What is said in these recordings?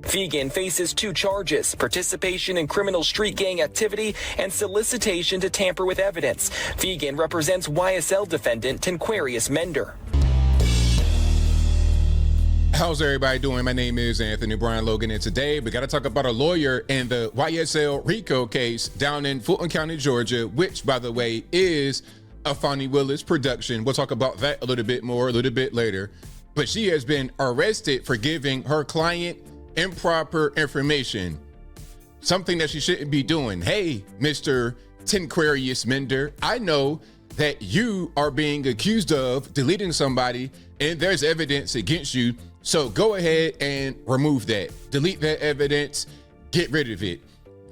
Fegan faces 2 charges: participation in criminal street gang activity and solicitation to tamper with evidence. Fegan represents YSL defendant Tinquarius Mender. How's everybody doing? My name is Anthony Brian Logan, and today we got to talk about a lawyer in the YSL RICO case down in Fulton County, Georgia, which, by the way, is a Fonnie Willis production. We'll talk about that a little bit more a little bit later. But she has been arrested for giving her client improper information, something that she shouldn't be doing. Hey, Mr. Tinquarius Mender, I know that you are being accused of deleting somebody and there's evidence against you. So go ahead and remove that. Delete that evidence. Get rid of it.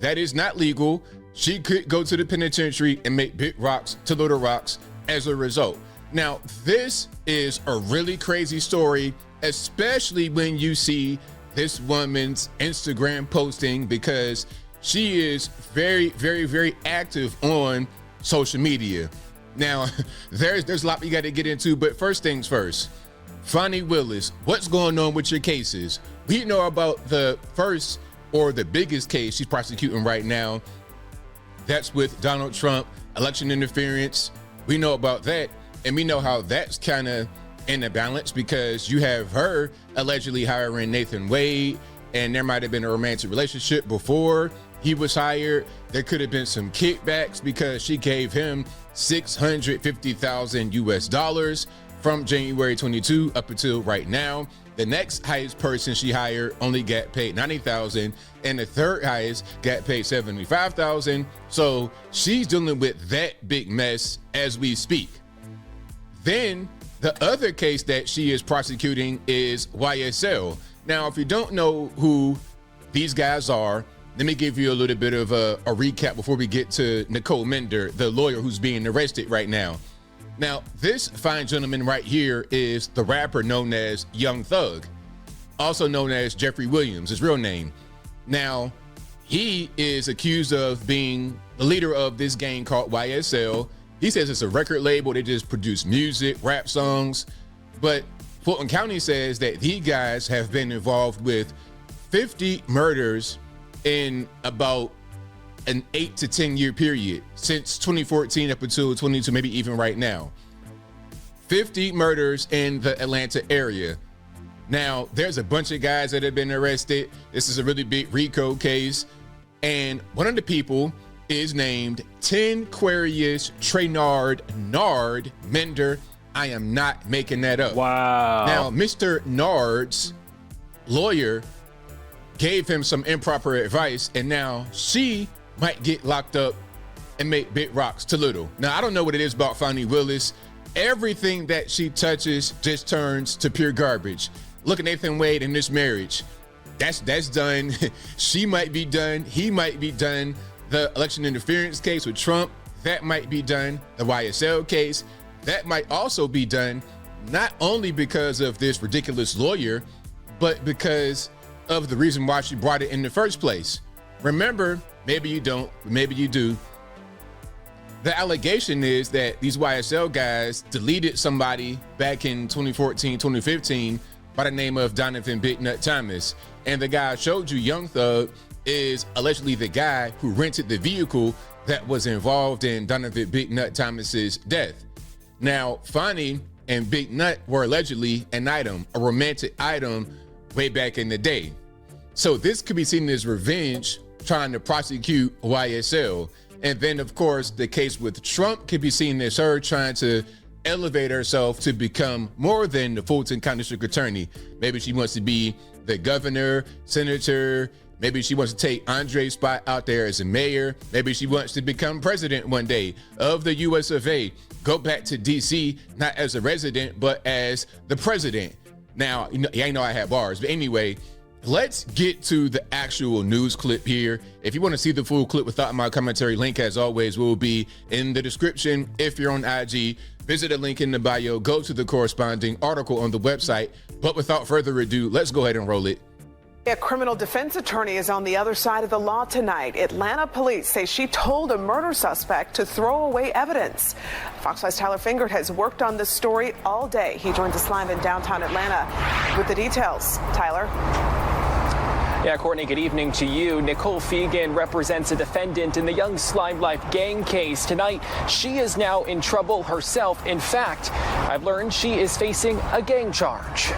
That is not legal. She could go to the penitentiary and make big rocks to little rocks as a result. Now, this is a really crazy story, especially when you see this woman's Instagram posting, because she is very, very, very active on social media. Now, there's a lot we got to get into, but first things first. Fonnie Willis, what's going on with your cases? We know about the first or the biggest case she's prosecuting right now. That's with Donald Trump, election interference. We know about that, and we know how that's kind of in a balance because you have her allegedly hiring Nathan Wade, and there might have been a romantic relationship before he was hired. There could have been some kickbacks because she gave him $650,000 US from January 22 up until right now. The next highest person she hired only got paid $90,000, and the third highest got paid $75,000. So she's dealing with that big mess as we speak. Then the other case that she is prosecuting is YSL. Now, if you don't know who these guys are, let me give you a little bit of a recap before we get to Nicole Mender, the lawyer who's being arrested right now. Now, this fine gentleman right here is the rapper known as Young Thug, also known as Jeffrey Williams, his real name. Now, he is accused of being the leader of this gang called YSL. He says it's a record label. They just produce music, rap songs. But Fulton County says that these guys have been involved with 50 murders in about an 8 to 10 year period since 2014 up until 22, maybe even right now. 50 murders in the Atlanta area. Now, there's a bunch of guys that have been arrested. This is a really big RICO case. And one of the people is named Tinquarius Nard Mender. I am not making that up. Wow. Now, Mr. Nard's lawyer gave him some improper advice, and now she might get locked up and make big rocks to little. Now, I don't know what it is about Fonnie Willis. Everything that she touches just turns to pure garbage. Look at Nathan Wade in this marriage. That's done. She might be done. He might be done. The election interference case with Trump, that might be done. The YSL case, that might also be done, not only because of this ridiculous lawyer, but because of the reason why she brought it in the first place. Remember, maybe you don't, maybe you do. The allegation is that these YSL guys deleted somebody back in 2014, 2015 by the name of Donovan Big Nut Thomas. And the guy I showed you, Young Thug, is allegedly the guy who rented the vehicle that was involved in Donovan Big Nut Thomas's death. Now, Fonnie and Big Nut were allegedly an item, a romantic item way back in the day. So this could be seen as revenge, trying to prosecute YSL. And then, of course, the case with Trump could be seen as her trying to elevate herself to become more than the Fulton County District Attorney. Maybe she wants to be the governor, senator. Maybe she wants to take Andre's spot out there as a mayor. Maybe she wants to become president one day of the US of A. Go back to DC, not as a resident, but as the president. Now, I know I have bars, but anyway, let's get to the actual news clip here. If you want to see the full clip without my commentary, link as always will be in the description. If you're on IG, visit the link in the bio, go to the corresponding article on the website. But without further ado, let's go ahead and roll it. A criminal defense attorney is on the other side of the law tonight. Atlanta police say she told a murder suspect to throw away evidence. Fox 5's Tyler Fingert has worked on this story all day. He joins us live in downtown Atlanta with the details. Tyler. Yeah, Courtney, good evening to you. Nicole Fegan represents a defendant in the Young Slime Life gang case. Tonight, she is now in trouble herself. In fact, I've learned she is facing a gang charge.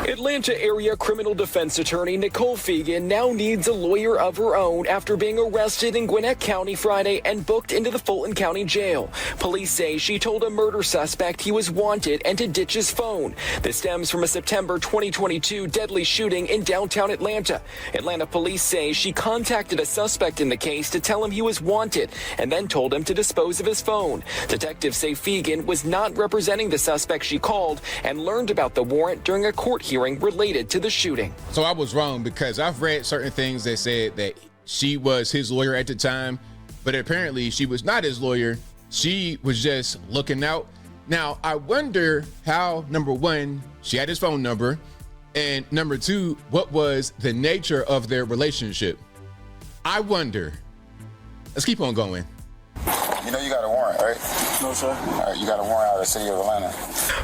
Atlanta area criminal defense attorney Nicole Fegan now needs a lawyer of her own after being arrested in Gwinnett County Friday and booked into the Fulton County Jail. Police say she told a murder suspect he was wanted and to ditch his phone. This stems from a September 2022 deadly shooting in downtown Atlanta. Atlanta police say she contacted a suspect in the case to tell him he was wanted and then told him to dispose of his phone. Detectives say Fegan was not representing the suspect she called and learned about the warrant during a court hearing related to the shooting. So I was wrong because I've read certain things that said that she was his lawyer at the time, but apparently she was not his lawyer. She was just looking out. Now, I wonder how, number one, she had his phone number, and number two, what was the nature of their relationship? I wonder. Let's keep on going. You know you got a warrant, right? No, sir. All right, you got a warrant out of the city of Atlanta.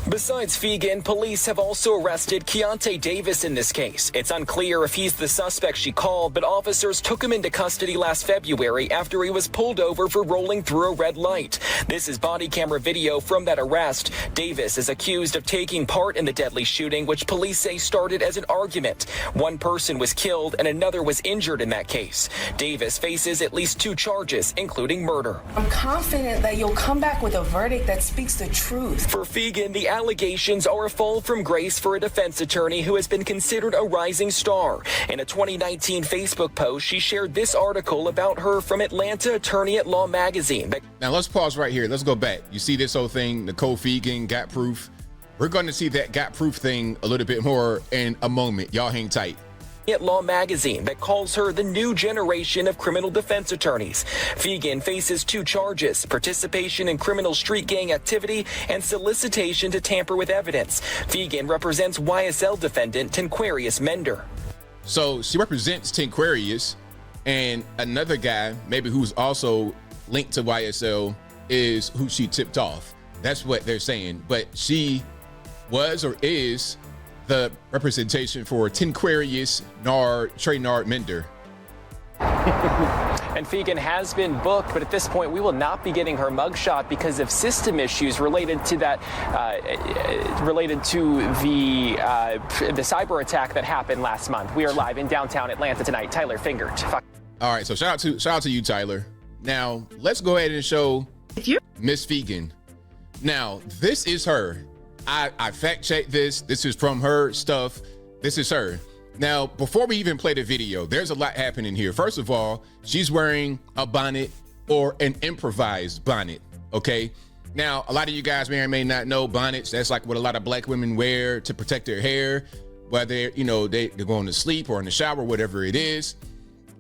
Besides Fegan, police have also arrested Keontae Davis in this case. It's unclear if he's the suspect she called, but officers took him into custody last February after he was pulled over for rolling through a red light. This is body camera video from that arrest. Davis is accused of taking part in the deadly shooting, which police say started as an argument. One person was killed and another was injured in that case. Davis faces at least 2 charges, including murder. I'm confident that you'll come back with a verdict that speaks the truth. For Fegan, the allegations are a fall from grace for a defense attorney who has been considered a rising star. In a 2019 Facebook post, she shared this article about her from Atlanta Attorney at Law magazine. Now let's pause right here. Let's go back. You see this whole thing, Nicole Fegan got proof. We're going to see that got proof thing a little bit more in a moment. Y'all hang tight. At Law magazine that calls her the new generation of criminal defense attorneys. Fegan faces 2 charges: participation in criminal street gang activity and solicitation to tamper with evidence. Fegan represents YSL defendant Tenquarius Mender. So she represents Tenquarius, and another guy, maybe who's also linked to YSL, is who she tipped off. That's what they're saying. But she was or is the representation for Tenquarius Traynard Mender. And Fegan has been booked, but at this point we will not be getting her mugshot because of system issues related to that, related to the cyber attack that happened last month. We are live in downtown Atlanta tonight. Tyler Fingert. All right, so shout out to you, Tyler. Now let's go ahead and show Miss Fegan. Now this is her. I fact checked this. This is from her stuff. This is her. Now, before we even play the video, there's a lot happening here. First of all, she's wearing a bonnet or an improvised bonnet, okay? Now, a lot of you guys may or may not know bonnets. That's like what a lot of black women wear to protect their hair, whether, you know, they're going to sleep or in the shower, whatever it is.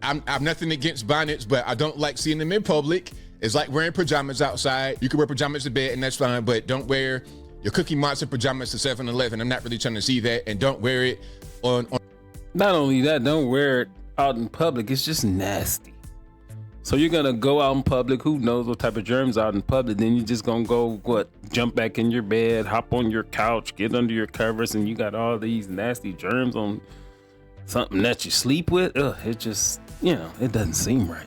I'm nothing against bonnets, but I don't like seeing them in public. It's like wearing pajamas outside. You can wear pajamas to bed and that's fine, but don't wear your Cookie Monster pajamas to 7-Eleven. I'm not really trying to see that, and don't wear it on. Not only that, don't wear it out in public. It's just nasty. So you're gonna go out in public. Who knows what type of germs out in public? Then you're just gonna go jump back in your bed, hop on your couch, get under your covers, and you got all these nasty germs on something that you sleep with. It just, it doesn't seem right.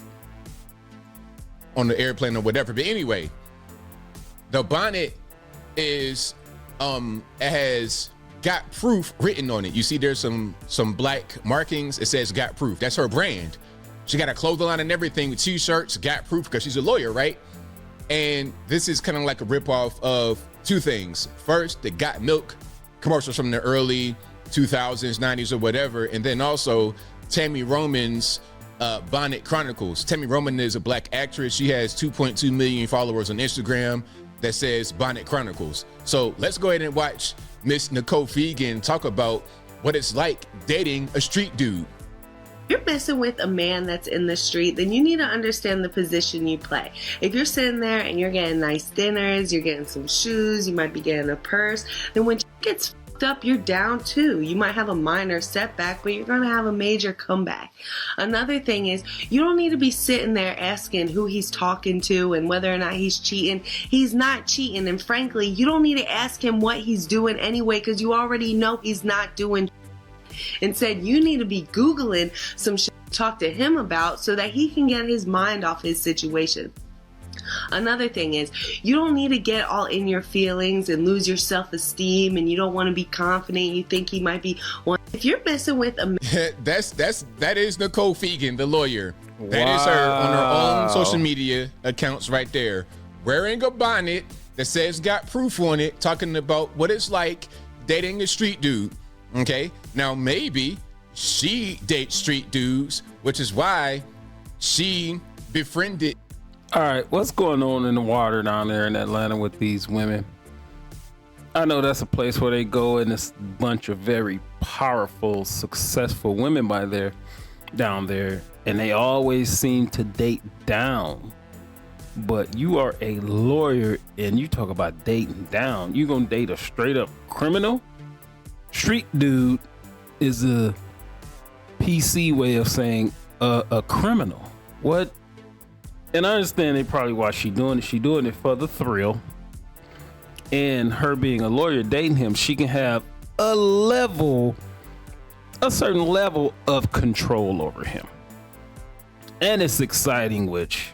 On the airplane or whatever. But anyway, the bonnet is it has got proof written on it. You see there's some black markings. It says got proof. That's her brand. She got a clothing line and everything with t-shirts, got proof, because she's a lawyer, right? And this is kind of like a ripoff of 2 things. First, the Got Milk commercials from the early 2000s, 90s or whatever, and then also Tammy Roman's Bonnet Chronicles. Tammy Roman is a black actress. She has 2.2 million followers on Instagram that says Bonnet Chronicles. So let's go ahead and watch Miss Nicole Fegan talk about what it's like dating a street dude. If you're messing with a man that's in the street, then you need to understand the position you play. If you're sitting there and you're getting nice dinners, you're getting some shoes, you might be getting a purse, then when shit gets fucked up, you're down too. You might have a minor setback, but you're going to have a major comeback. Another thing is, you don't need to be sitting there asking who he's talking to and whether or not he's cheating. He's not cheating, and frankly, you don't need to ask him what he's doing anyway, because you already know he's not doing. and said you need to be Googling some shit to talk to him about so that he can get his mind off his situation. Another thing is, you don't need to get all in your feelings and lose your self-esteem, and you don't want to be confident. You think he might be one. If you're messing with a that is Nicole Fegan, the lawyer. That is her on her own social media accounts right there, wearing a bonnet that says got proof on it, talking about what it's like dating a street dude. Okay, now maybe she dates street dudes, which is why she befriended. All right, what's going on in the water down there in Atlanta with these women? I know that's a place where they go, and it's a bunch of very powerful, successful women down there, and they always seem to date down. But you are a lawyer, and you talk about dating down. You gonna date a straight up criminal? Street dude is a PC way of saying a criminal. What? And I understand they probably why she doing it. She doing it for the thrill. And her being a lawyer, dating him, she can have a certain level of control over him. And it's exciting, which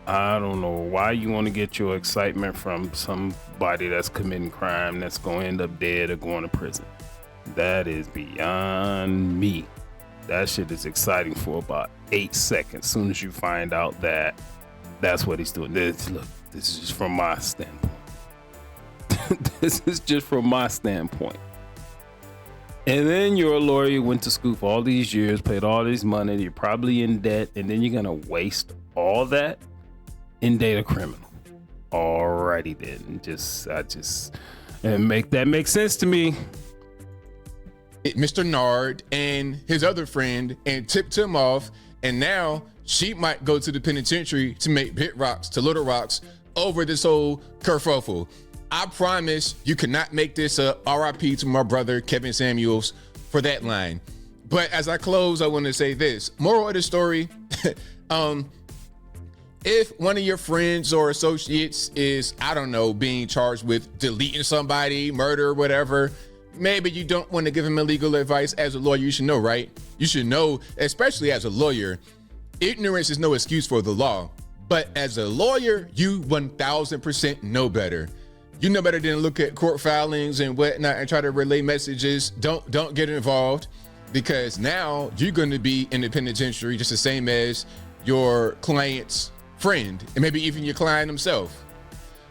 I don't know why you want to get your excitement from somebody that's committing crime that's going to end up dead or going to prison. That is beyond me. That shit is exciting for about 8 seconds. As soon as you find out that that's what he's doing. This is just from my standpoint. This is just from my standpoint. And then you're a lawyer, you went to school for all these years, paid all this money, you're probably in debt, and then you're going to waste all that and date a criminal. Alrighty then. And make that make sense to me. Mr. Nard and his other friend and tipped him off, and now she might go to the penitentiary to make big rocks to little rocks over this whole kerfuffle. I promise you cannot make this a RIP to my brother Kevin Samuels for that line. But as I close, I want to say this. Moral of the story, if one of your friends or associates is, I don't know, being charged with deleting somebody, murder, whatever, maybe you don't want to give him illegal advice. As a lawyer, you should know, right? You should know, especially as a lawyer, ignorance is no excuse for the law. But as a lawyer, you 1000% know better. You know better than look at court filings and whatnot and try to relay messages. Don't get involved, because now you're going to be in the penitentiary just the same as your client's friend and maybe even your client himself.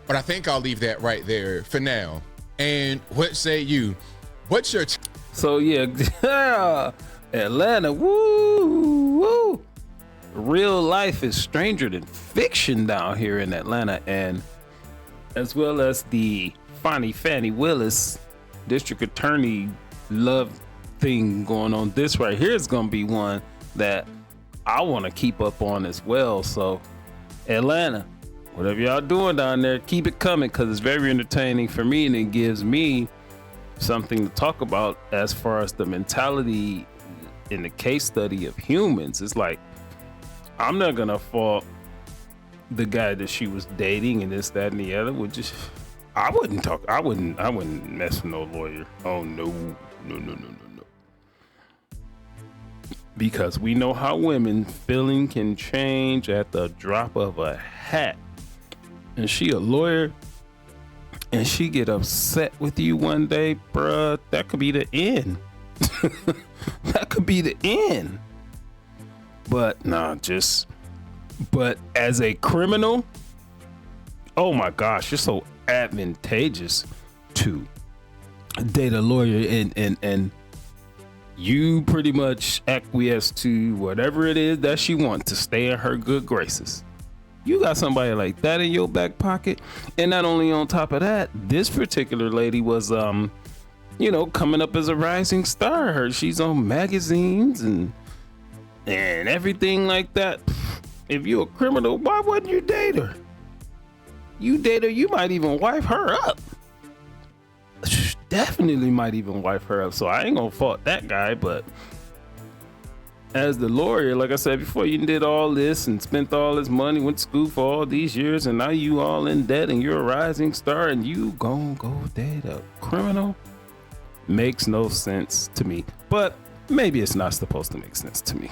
But I think I'll leave that right there for now. And what say you? What's your So yeah, Atlanta, woo. Real life is stranger than fiction down here in Atlanta, and as well as the Fannie Willis district attorney love thing going on. This right here is gonna be one that I want to keep up on as well. So Atlanta, whatever y'all doing down there, keep it coming, because it's very entertaining for me, and it gives me something to talk about as far as the mentality in the case study of humans. It's like, I'm not gonna fault the guy that she was dating and this, that, and the other. I wouldn't mess with no lawyer. Oh no. Because we know how women feeling can change at the drop of a hat. And she a lawyer, and she get upset with you one day, bruh, that could be the end. That could be the end. But but as a criminal, oh my gosh, it's so advantageous to date a lawyer, and you pretty much acquiesce to whatever it is that she wants to stay in her good graces. You got somebody like that in your back pocket. And not only on top of that, this particular lady was coming up as a rising star. She's on magazines and everything like that. If you're a criminal, why wouldn't you date her? You date her, you might even wife her up. Definitely might even wife her up. So I ain't gonna fault that guy, but as the lawyer, like I said before, you did all this and spent all this money, went to school for all these years, and now you all in debt and you're a rising star, and you gon' go date a criminal? Makes no sense to me. But maybe it's not supposed to make sense to me.